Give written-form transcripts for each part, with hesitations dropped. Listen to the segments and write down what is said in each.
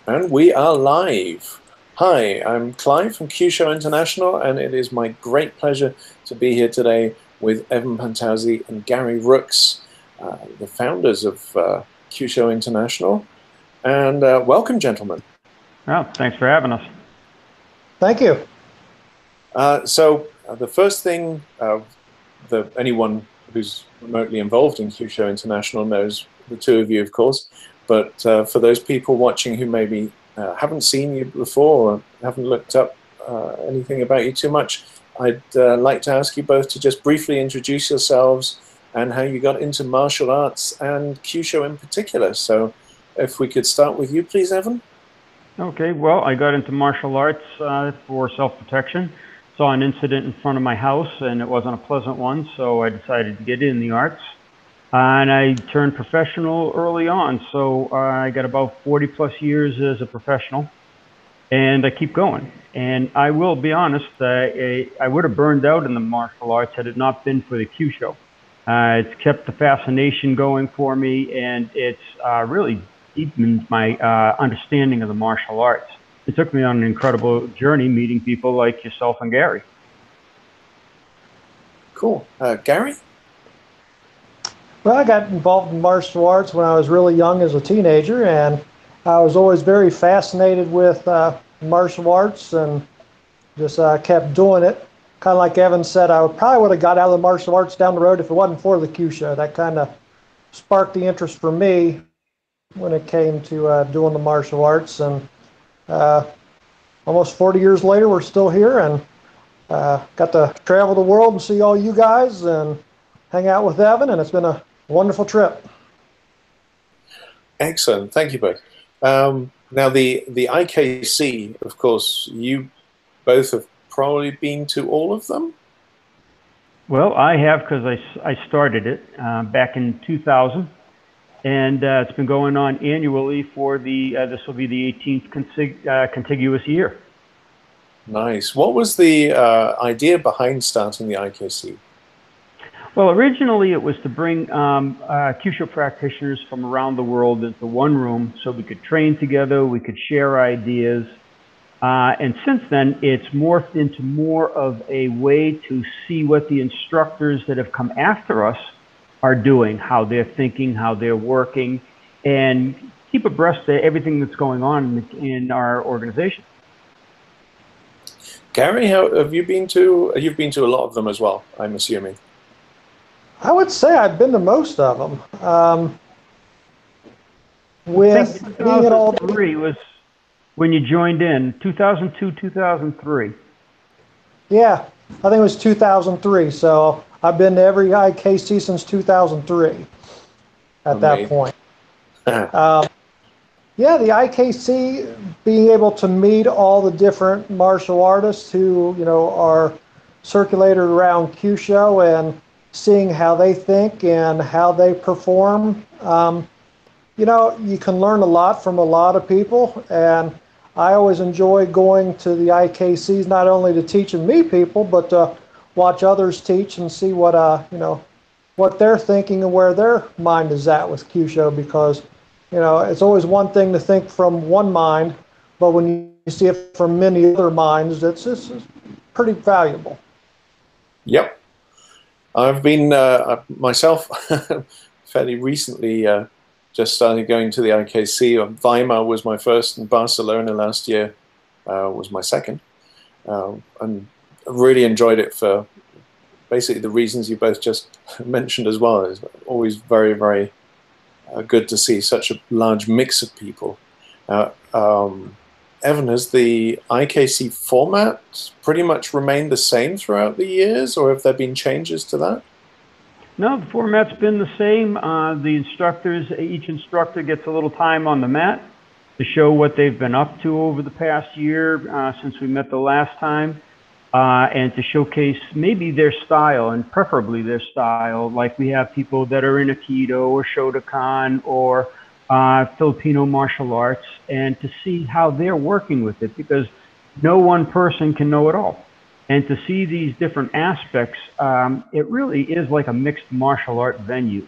And we are live. Hi, I'm Clive from Kyusho International, and it is my great pleasure to be here today with Evan Pantazi and Gary Rooks, the founders of Kyusho International. And welcome, gentlemen. Oh, thanks for having us. Thank you. The first thing anyone who's remotely involved in Kyusho International knows the two of you, of course. But for those people watching who maybe haven't seen you before or haven't looked up anything about you too much, I'd like to ask you both to just briefly introduce yourselves and how you got into martial arts and Kyusho in particular. So if we could start with you, please, Evan. Okay, well, I got into martial arts for self-protection. Saw an incident in front of my house, and it wasn't a pleasant one, so I decided to get in the arts. And I turned professional early on, so I got about 40+ years as a professional, and I keep going. And I will be honest, I would have burned out in the martial arts had it not been for the Kyusho. It's kept the fascination going for me, and it's really deepened my understanding of the martial arts. It took me on an incredible journey meeting people like yourself and Gary. Cool. Gary? Well, I got involved in martial arts when I was really young as a teenager, and I was always very fascinated with martial arts and just kept doing it. Kind of like Evan said, I probably would have got out of the martial arts down the road if it wasn't for the Kyusho. That kind of sparked the interest for me when it came to doing the martial arts. And almost 40 years later, we're still here and got to travel the world and see all you guys and hang out with Evan, and it's been a wonderful trip. Excellent. Thank you both. Now, the IKC, of course, you both have probably been to all of them? Well, I have, because I started it back in 2000, and it's been going on annually for this will be the 18th contiguous year. Nice. What was the idea behind starting the IKC? Well, originally it was to bring Kyusho practitioners from around the world into one room so we could train together, we could share ideas. And since then, it's morphed into more of a way to see what the instructors that have come after us are doing, how they're thinking, how they're working, and keep abreast of everything that's going on in our organization. Gary, how have you been to? You've been to a lot of them as well, I'm assuming. I would say I've been to most of them. With 2003 was when you joined in, 2002, 2003. Yeah, I think it was 2003. So I've been to every IKC since 2003 at that point. Yeah, the IKC, being able to meet all the different martial artists who, are circulated around Kyusho and seeing how they think and how they perform. You can learn a lot from a lot of people, and I always enjoy going to the IKCs not only to teach and meet people, but to watch others teach and see what what they're thinking and where their mind is at with Kyusho, because it's always one thing to think from one mind, but when you see it from many other minds, it's pretty valuable. Yep. I've been myself fairly recently just started going to the IKC. Weimar was my first, and Barcelona last year was my second. And I really enjoyed it for basically the reasons you both just mentioned as well. It's always very, very good to see such a large mix of people. Evan, has the IKC format pretty much remained the same throughout the years, or have there been changes to that? No, the format's been the same. Each instructor gets a little time on the mat to show what they've been up to over the past year since we met the last time, and to showcase maybe their style, and preferably their style. Like we have people that are in Aikido or Shotokan or Filipino martial arts, and to see how they're working with it, because no one person can know it all. And to see these different aspects, it really is like a mixed martial art venue.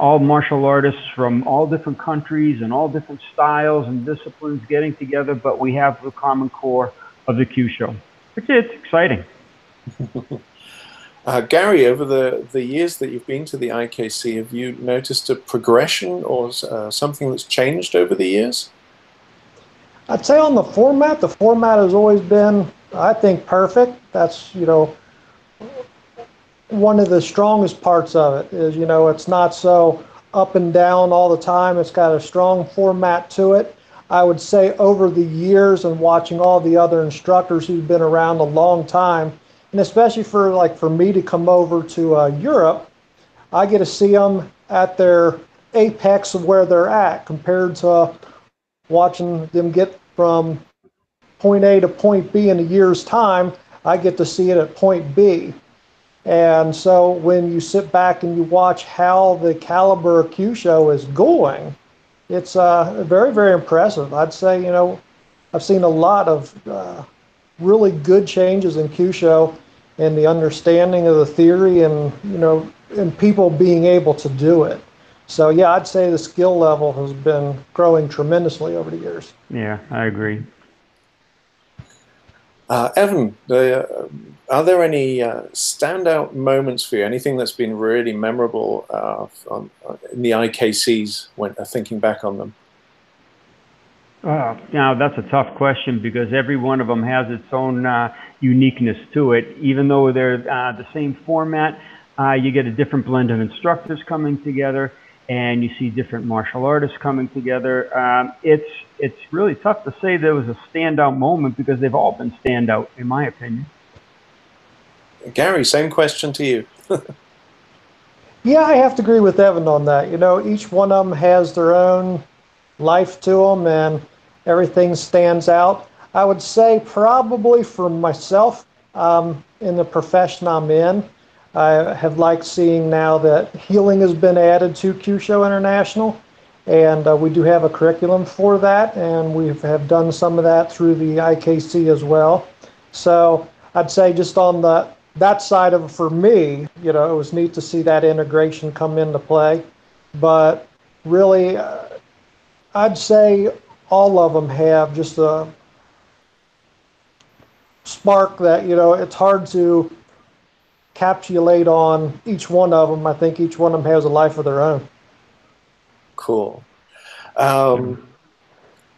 all martial artists from all different countries and all different styles and disciplines getting together, but we have the common core of the Kyusho. It's exciting. Gary, over the years that you've been to the IKC, have you noticed a progression or something that's changed over the years? I'd say on the format has always been, I think, perfect. That's, one of the strongest parts of it is, it's not so up and down all the time. It's got a strong format to it. I would say over the years and watching all the other instructors who've been around a long time, and especially for me to come over to Europe, I get to see them at their apex of where they're at compared to watching them get from point A to point B in a year's time. I get to see it at point B. And so when you sit back and you watch how the caliber of Kyusho is going, it's very, very impressive. I'd say, I've seen a lot of really good changes in Kyusho and the understanding of the theory and, and people being able to do it. So, yeah, I'd say the skill level has been growing tremendously over the years. Yeah, I agree. Evan, are there any standout moments for you? Anything that's been really memorable in the IKCs when thinking back on them? Now, that's a tough question because every one of them has its own uniqueness to it. Even though they're the same format, you get a different blend of instructors coming together, and you see different martial artists coming together. It's really tough to say there was a standout moment because they've all been standout, in my opinion. Gary, same question to you. Yeah, I have to agree with Evan on that. Each one of them has their own life to them, and everything stands out. I would say probably for myself, in the profession I'm in, I have liked seeing now that healing has been added to Kyusho International, and we do have a curriculum for that, and we have done some of that through the IKC as well. So I'd say just on that side of it for me, it was neat to see that integration come into play. But really, I'd say all of them have just a spark that, it's hard to encapsulate on each one of them. I think each one of them has a life of their own. Cool.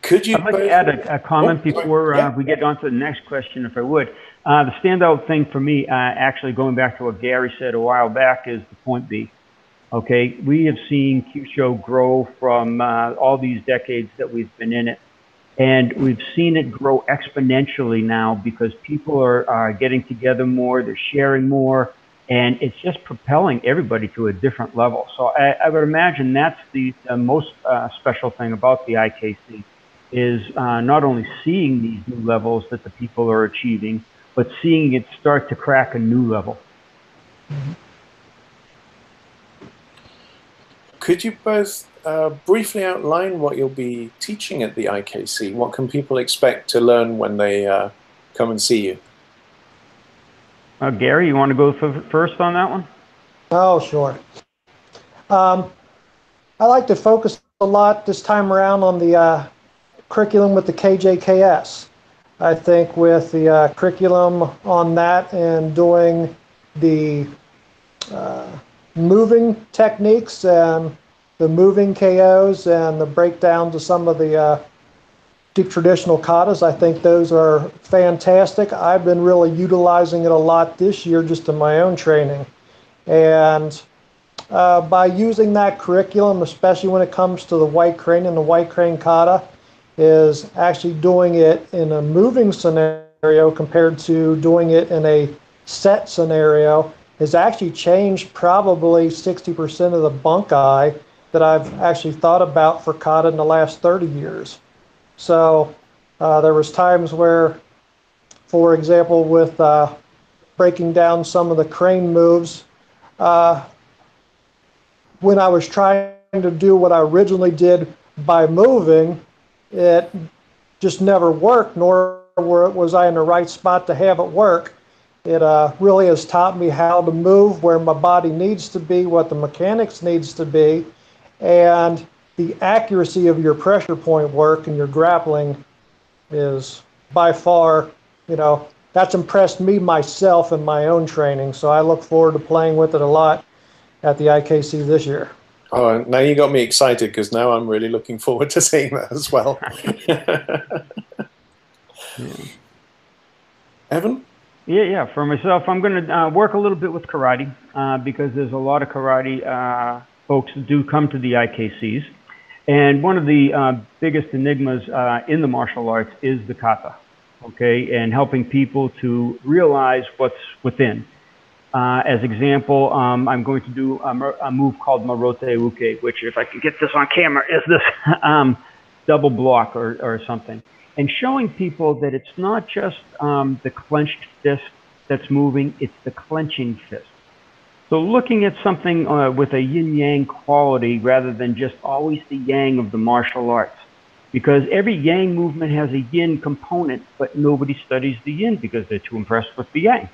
Could you? I'd like to add a comment before we get on to the next question, if I would. The standout thing for me, actually going back to what Gary said a while back, is the point B. Okay, we have seen Kyusho grow from all these decades that we've been in it, and we've seen it grow exponentially now because people are getting together more, they're sharing more, and it's just propelling everybody to a different level. So I would imagine that's the most special thing about the IKC, is not only seeing these new levels that the people are achieving, but seeing it start to crack a new level. Mm-hmm. Could you both briefly outline what you'll be teaching at the IKC? What can people expect to learn when they come and see you? Gary, you want to go first on that one? Oh, sure. I like to focus a lot this time around on the curriculum with the KJKS. I think with the curriculum on that and doing the moving techniques and the moving KOs and the breakdowns of some of the deep traditional katas, I think those are fantastic. I've been really utilizing it a lot this year just in my own training. And by using that curriculum, especially when it comes to the white crane and the white crane kata, is actually doing it in a moving scenario compared to doing it in a set scenario, has actually changed probably 60% of the bunkai that I've actually thought about for kata in the last 30 years. So there was times where, for example, with breaking down some of the crane moves, when I was trying to do what I originally did by moving, it just never worked, nor was I in the right spot to have it work. It really has taught me how to move, where my body needs to be, what the mechanics needs to be, and the accuracy of your pressure point work and your grappling is by far, that's impressed me myself in my own training. So I look forward to playing with it a lot at the IKC this year. Oh, now you got me excited, because now I'm really looking forward to seeing that as well. Yeah. Evan? Yeah. For myself, I'm going to work a little bit with karate because there's a lot of karate folks that do come to the IKCs. And one of the biggest enigmas in the martial arts is the kata, okay, and helping people to realize what's within. As example, I'm going to do a move called Marote Uke, which, if I can get this on camera, is this double block or something. And showing people that it's not just the clenched fist that's moving, it's the clenching fist. So looking at something with a yin-yang quality rather than just always the yang of the martial arts. Because every yang movement has a yin component, but nobody studies the yin because they're too impressed with the yang.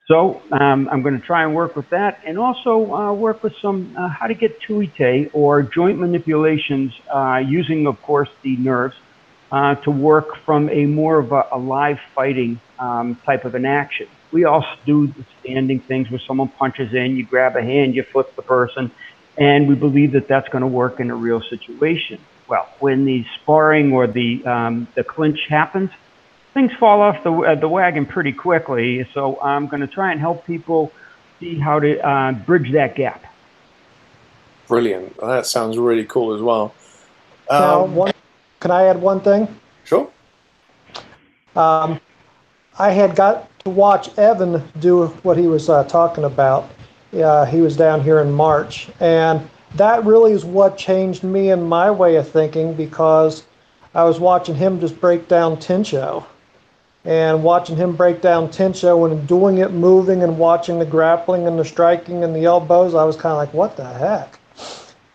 So I'm going to try and work with that, and also work with some how to get tuite, or joint manipulations, using, of course, the nerves, to work from a more of a live fighting type of an action. We all do the standing things where someone punches in, you grab a hand, you flip the person, and we believe that that's going to work in a real situation. Well, when the sparring or the clinch happens, things fall off the wagon pretty quickly. So I'm going to try and help people see how to bridge that gap. Brilliant. That sounds really cool as well. Now, can I add one thing? Sure. I had got to watch Evan do what he was talking about. He was down here in March, and that really is what changed me in my way of thinking, because I was watching him just break down Tensho. And watching him break down Tensho and doing it, moving, and watching the grappling and the striking and the elbows, I was kind of like, what the heck?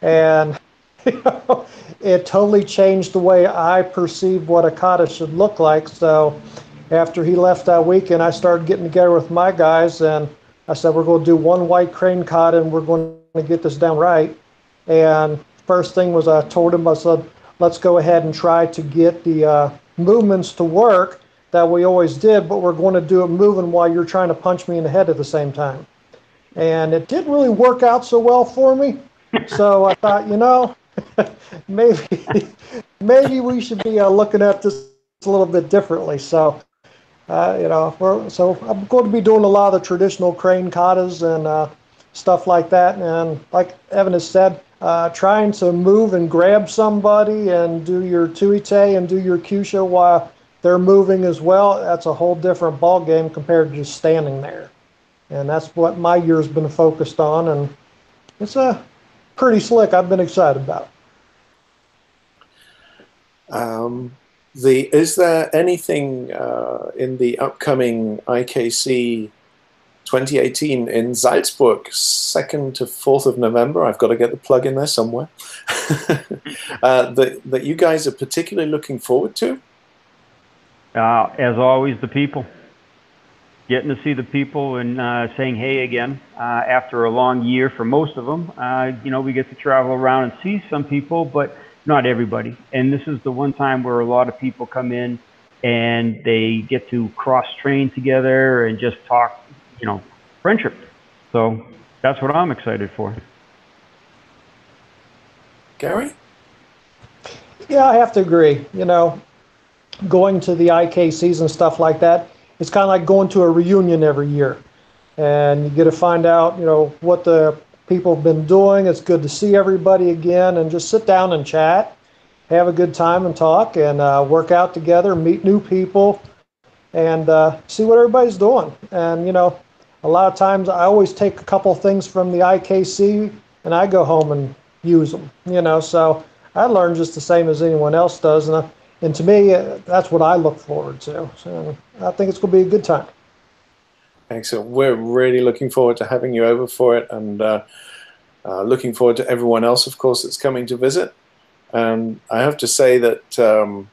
And it totally changed the way I perceived what a kata should look like. So after he left that weekend, I started getting together with my guys, and I said, we're going to do one white crane kata, and we're going to get this down right. And first thing was, I told him, I said, let's go ahead and try to get the movements to work that we always did, but we're going to do it moving while you're trying to punch me in the head at the same time. And it didn't really work out so well for me. So I thought, maybe we should be looking at this a little bit differently. So, so I'm going to be doing a lot of the traditional crane katas and stuff like that. And like Evan has said, trying to move and grab somebody and do your tuite and do your kyusho while they're moving as well, that's a whole different ball game compared to just standing there. And that's what my year's been focused on, and it's pretty slick. I've been excited about it. Is there anything in the upcoming IKC 2018 in Salzburg, 2nd to 4th of November? I've got to get the plug in there somewhere. that you guys are particularly looking forward to? As always, the people. Getting to see the people and saying hey again after a long year for most of them. We get to travel around and see some people, but not everybody. And this is the one time where a lot of people come in and they get to cross-train together and just talk, friendship. So that's what I'm excited for. Gary? Yeah, I have to agree. Going to the IKCs and stuff like that, it's kind of like going to a reunion every year. And you get to find out, what the people have been doing. It's good to see everybody again and just sit down and chat, have a good time and talk, and work out together, meet new people, and see what everybody's doing. And, a lot of times I always take a couple things from the IKC and I go home and use them, so I learn just the same as anyone else does. And to me, that's what I look forward to. So I think it's going to be a good time. Excellent. We're really looking forward to having you over for it, and looking forward to everyone else, of course, that's coming to visit. And I have to say that to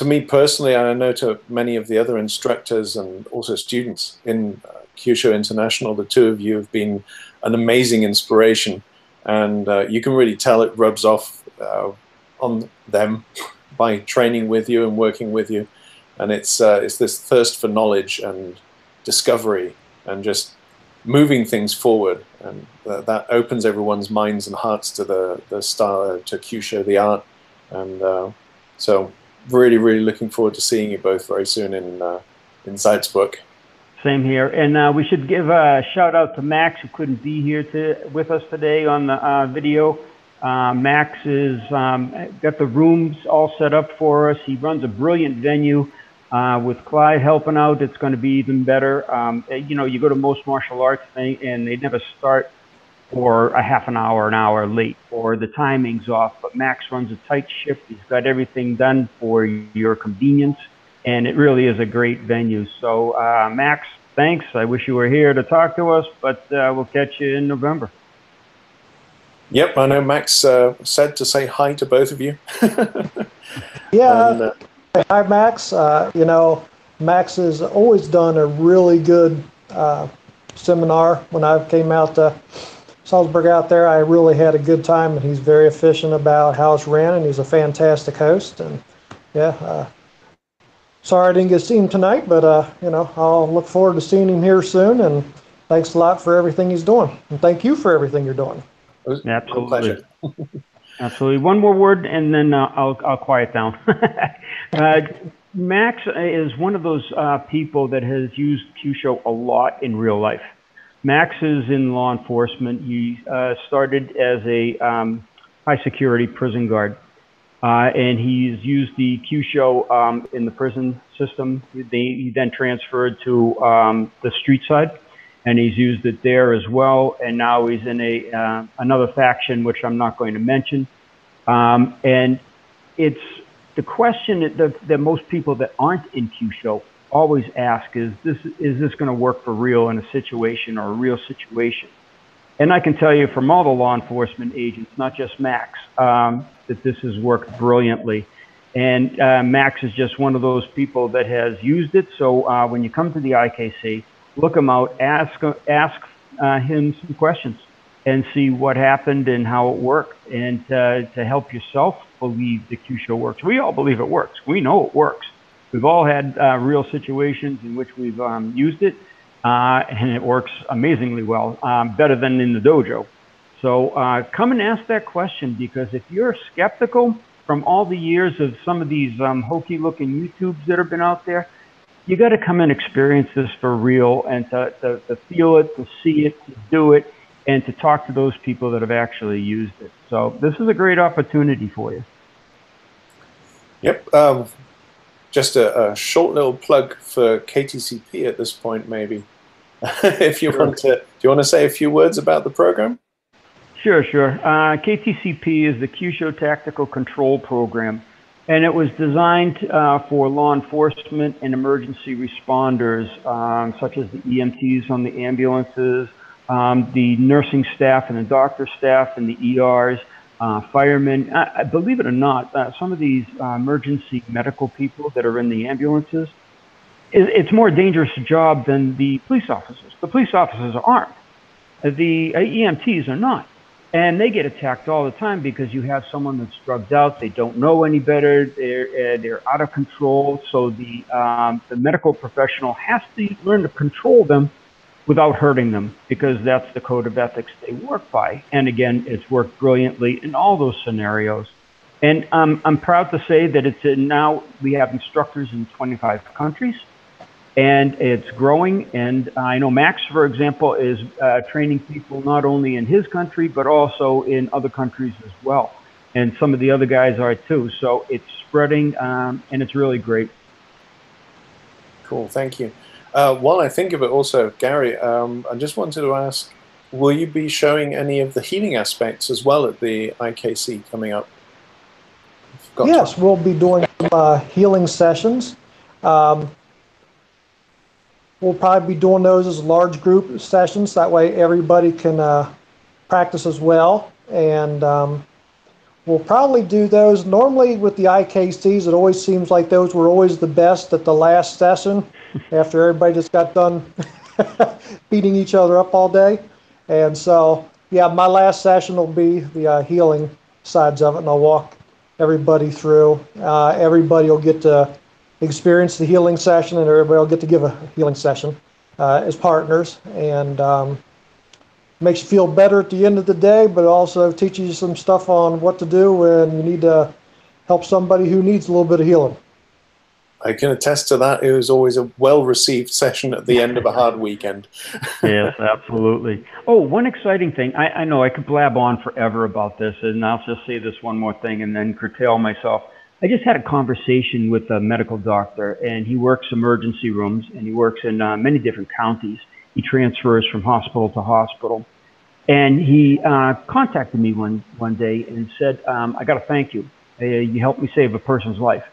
me personally, and I know to many of the other instructors and also students in Kyusho International. The two of you have been an amazing inspiration, and you can really tell it rubs off on them by training with you and working with you. And it's this thirst for knowledge and discovery and just moving things forward, and that opens everyone's minds and hearts to the style, to Kyusho, the art. And so really, really looking forward to seeing you both very soon in Salzburg. Same here. And we should give a shout out to Max, who couldn't be here with us today on the video. Max is got the rooms all set up for us. He runs a brilliant venue. With Clyde helping out, it's going to be even better. You know, you go to most martial arts and they never start for a half an hour late, or the timing's off. But Max runs a tight ship. He's got everything done for your convenience, and it really is a great venue. So, Max, thanks. I wish you were here to talk to us, but we'll catch you in November. Yep, I know Max said to say hi to both of you. Yeah. Hi, Max. You know, Max has always done a really good seminar. When I came out to Salzburg out there, I really had a good time, and he's very efficient about how it's ran, and he's a fantastic host. And yeah, sorry I didn't get to see him tonight, but you know, I'll look forward to seeing him here soon. And thanks a lot for everything he's doing, and thank you for everything you're doing. Absolutely. Absolutely. One more word, and then I'll quiet down. Max is one of those people that has used Kyusho a lot in real life. Max is in law enforcement. He started as a high security prison guard, and he's used the Kyusho in the prison system. He then transferred to the street side, and he's used it there as well. And now he's in another faction, which I'm not going to mention. And it's the question that most people that aren't in Kyusho always ask is this going to work for real in a situation, or a real situation? And I can tell you from all the law enforcement agents, not just Max, that this has worked brilliantly. And Max is just one of those people that has used it. So when you come to the IKC, look him out, ask him some questions, and see what happened and how it worked, and to help yourself believe the Kyusho works. We all believe it works. We know it works. We've all had real situations in which we've used it, and it works amazingly well, better than in the dojo. So come and ask that question, because if you're skeptical from all the years of some of these hokey-looking YouTubes that have been out there, you got to come and experience this for real, and to feel it, to see it, to do it, and to talk to those people that have actually used it. So this is a great opportunity for you. Yep. Just a short little plug for KTCP at this point, maybe. If you want to, do you want to say a few words about the program? Sure. KTCP is the Kyusho Tactical Control Program, and it was designed for law enforcement and emergency responders, such as the EMTs on the ambulances, the nursing staff and the doctor staff and the ERs, firemen. Believe it or not, some of these emergency medical people that are in the ambulances, it's more dangerous a job than the police officers. The police officers are armed. The EMTs are not. And they get attacked all the time because you have someone that's drugged out. They don't know any better. They're out of control. So the medical professional has to learn to control them without hurting them, because that's the code of ethics they work by. And again, it's worked brilliantly in all those scenarios. And I'm proud to say that now we have instructors in 25 countries, and it's growing. And I know Max, for example, is training people not only in his country, but also in other countries as well. And some of the other guys are too. So it's spreading, and it's really great. Cool, thank you. While I think of it also, Gary, I just wanted to ask, will you be showing any of the healing aspects as well at the IKC coming up? Yes, we'll be doing some healing sessions. We'll probably be doing those as large group sessions. That way everybody can practice as well. And we'll probably do those. Normally with the IKCs, it always seems like those were always the best at the last session after everybody just got done beating each other up all day. And so, yeah, my last session will be the healing sides of it, and I'll walk everybody through. Everybody will get to experience the healing session, and everybody will get to give a healing session as partners. And makes you feel better at the end of the day, but also teaches you some stuff on what to do when you need to help somebody who needs a little bit of healing. I can attest to that. It was always a well-received session at the end of a hard weekend. Yes, absolutely. Oh, one exciting thing. I know I could blab on forever about this, and I'll just say this one more thing and then curtail myself. I just had a conversation with a medical doctor, and he works emergency rooms, and he works in many different counties. He transfers from hospital to hospital. And he contacted me one day and said, I got to thank you. You helped me save a person's life.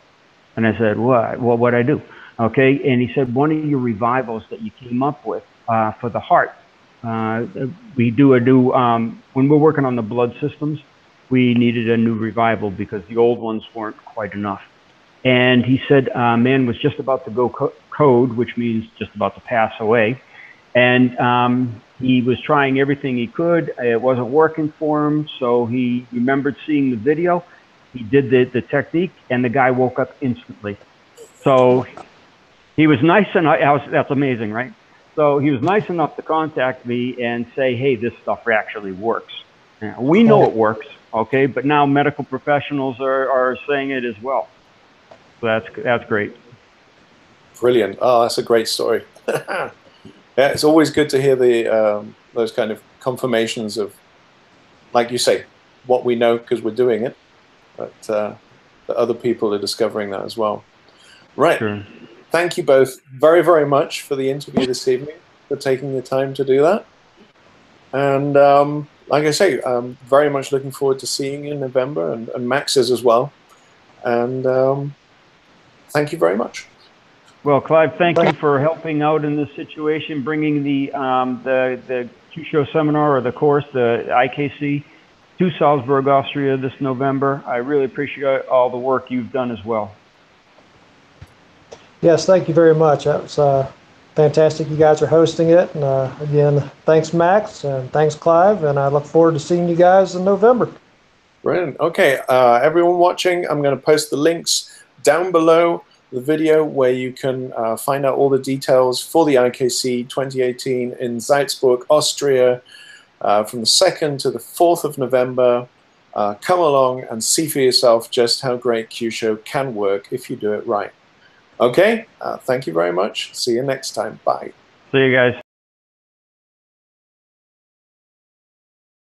And I said, what? Well, what'd I do? Okay. And he said, one of your revivals that you came up with for the heart. We do a new, when we're working on the blood systems, we needed a new revival because the old ones weren't quite enough. And he said, man was just about to go code, which means just about to pass away. And he was trying everything he could. It wasn't working for him. So he remembered seeing the video. He did the technique, and the guy woke up instantly. So he was nice enough. That's amazing, right? So he was nice enough to contact me and say, hey, this stuff actually works. Now, we know it works, okay? But now medical professionals are saying it as well. So that's great. Brilliant. Oh, that's a great story. Yeah, it's always good to hear those kind of confirmations of, like you say, what we know because we're doing it. But that other people are discovering that as well. Right. Sure. Thank you both very, very much for the interview this evening, for taking the time to do that. And like I say, I'm very much looking forward to seeing you in November, and Max is as well. And thank you very much. Well, Clive, thank you for helping out in this situation, bringing the Kyusho seminar or the course, the IKC, to Salzburg, Austria this November. I really appreciate all the work you've done as well. Yes, thank you very much. That was fantastic. You guys are hosting it. And again, thanks, Max, and thanks, Clive. And I look forward to seeing you guys in November. Brilliant. Okay, everyone watching, I'm going to post the links down below the video where you can find out all the details for the IKC 2018 in Salzburg, Austria, from the 2nd to the 4th of November. Come along and see for yourself just how great Kyusho can work if you do it right. Okay, thank you very much. See you next time. Bye. See you guys.